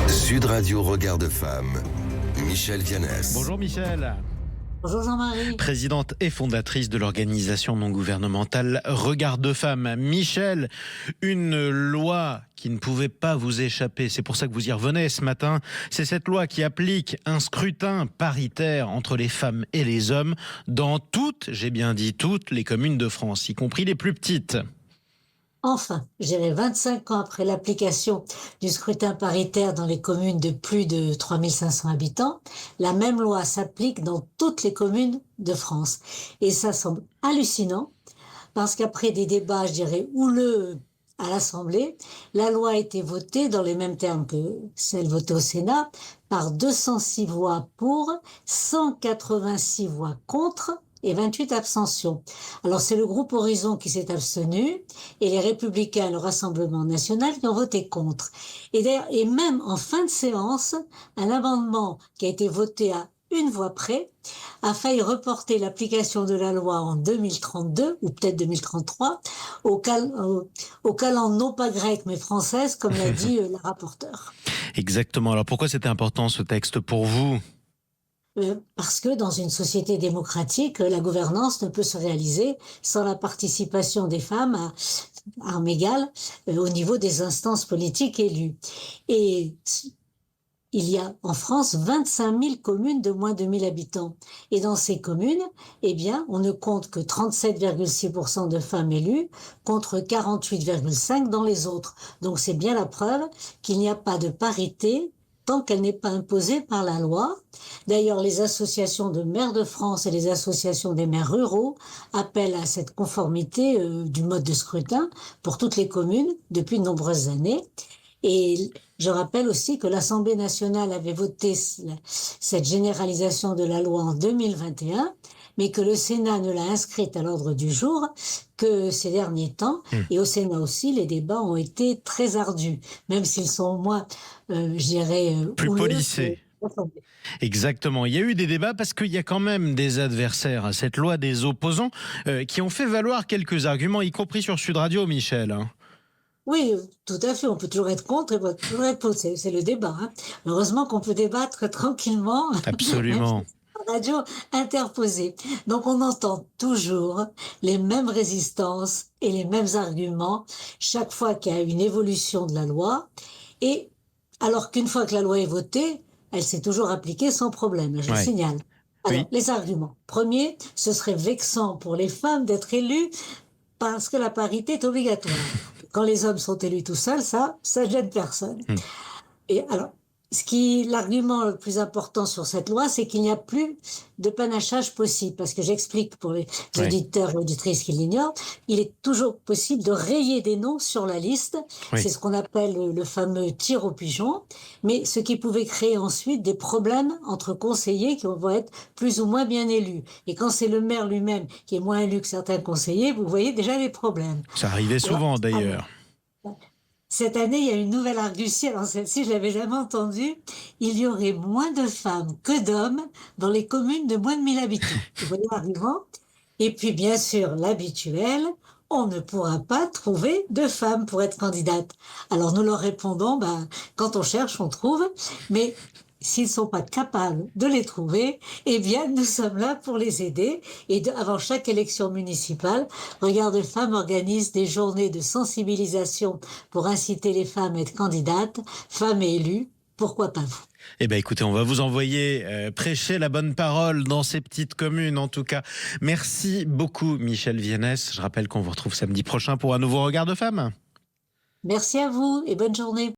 Sud Radio Regard de Femme, Michèle Vianès. Bonjour Michèle. Bonjour Jean-Marie. Présidente et fondatrice de l'organisation non gouvernementale Regard de Femme. Michèle, une loi qui ne pouvait pas vous échapper, c'est pour ça que vous y revenez ce matin, c'est cette loi qui applique un scrutin paritaire entre les femmes et les hommes dans toutes, j'ai bien dit toutes, les communes de France, y compris les plus petites. Enfin, je dirais 25 ans après l'application du scrutin paritaire dans les communes de plus de 3500 habitants, la même loi s'applique dans toutes les communes de France. Et ça semble hallucinant parce qu'après des débats, je dirais, houleux à l'Assemblée, la loi a été votée dans les mêmes termes que celle votée au Sénat par 206 voix pour, 186 voix contre et 28 abstentions. Alors c'est le groupe Horizon qui s'est abstenu et les Républicains, le Rassemblement national, qui ont voté contre. Et d'ailleurs, et même en fin de séance, un amendement qui a été voté à une voix près a failli reporter l'application de la loi en 2032 ou peut-être 2033 au calendes non pas grec mais française, comme l'a dit la rapporteure. Exactement. Alors pourquoi c'était important ce texte pour vous ? Parce que dans une société démocratique, la gouvernance ne peut se réaliser sans la participation des femmes à armes égales au niveau des instances politiques élues. Et il y a en France 25 000 communes de moins de 1000 habitants. Et dans ces communes, eh bien, on ne compte que 37,6% de femmes élues contre 48,5% dans les autres. Donc c'est bien la preuve qu'il n'y a pas de parité tant qu'elle n'est pas imposée par la loi. D'ailleurs, les associations de maires de France et les associations des maires ruraux appellent à cette conformité du mode de scrutin pour toutes les communes depuis de nombreuses années. Et je rappelle aussi que l'Assemblée nationale avait voté cette généralisation de la loi en 2021, mais que le Sénat ne l'a inscrite à l'ordre du jour que ces derniers temps. Et au Sénat aussi, les débats ont été très ardus, même s'ils sont moins, je dirais, plus policés. Exactement. Il y a eu des débats parce qu'il y a quand même des adversaires à cette loi, des opposants, qui ont fait valoir quelques arguments, y compris sur Sud Radio, Michèle. Oui, tout à fait. On peut toujours être contre et toujours être pour. C'est le débat. Hein. Heureusement qu'on peut débattre tranquillement. Absolument. Radio interposée. Donc on entend toujours les mêmes résistances et les mêmes arguments chaque fois qu'il y a une évolution de la loi. Et alors qu'une fois que la loi est votée, elle s'est toujours appliquée sans problème. Je le signale. Alors, les arguments. Premier, ce serait vexant pour les femmes d'être élues parce que la parité est obligatoire. Quand les hommes sont élus tout seuls, ça gêne personne. Et alors, l'argument le plus important sur cette loi, c'est qu'il n'y a plus de panachage possible. Parce que j'explique pour les auditeurs et auditrices qui l'ignorent, il est toujours possible de rayer des noms sur la liste. C'est ce qu'on appelle le fameux tir au pigeon. Mais ce qui pouvait créer ensuite des problèmes entre conseillers qui vont être plus ou moins bien élus. Et quand c'est le maire lui-même qui est moins élu que certains conseillers, vous voyez déjà les problèmes. Ça arrivait souvent d'ailleurs. Cette année, il y a une nouvelle argutie. Alors celle-ci, je l'avais jamais entendue. Il y aurait moins de femmes que d'hommes dans les communes de moins de 1000 habitants. Vous voyez l'argument ? Et puis, bien sûr, l'habituel, on ne pourra pas trouver de femmes pour être candidate. Alors nous leur répondons, quand on cherche, on trouve. Mais s'ils ne sont pas capables de les trouver, eh bien, nous sommes là pour les aider. Et avant chaque élection municipale, Regard de Femmes organise des journées de sensibilisation pour inciter les femmes à être candidates, femmes élues. Pourquoi pas vous ? Eh bien, écoutez, on va vous envoyer prêcher la bonne parole dans ces petites communes, en tout cas. Merci beaucoup, Michèle Vianès. Je rappelle qu'on vous retrouve samedi prochain pour un nouveau Regard de Femme. Merci à vous et bonne journée.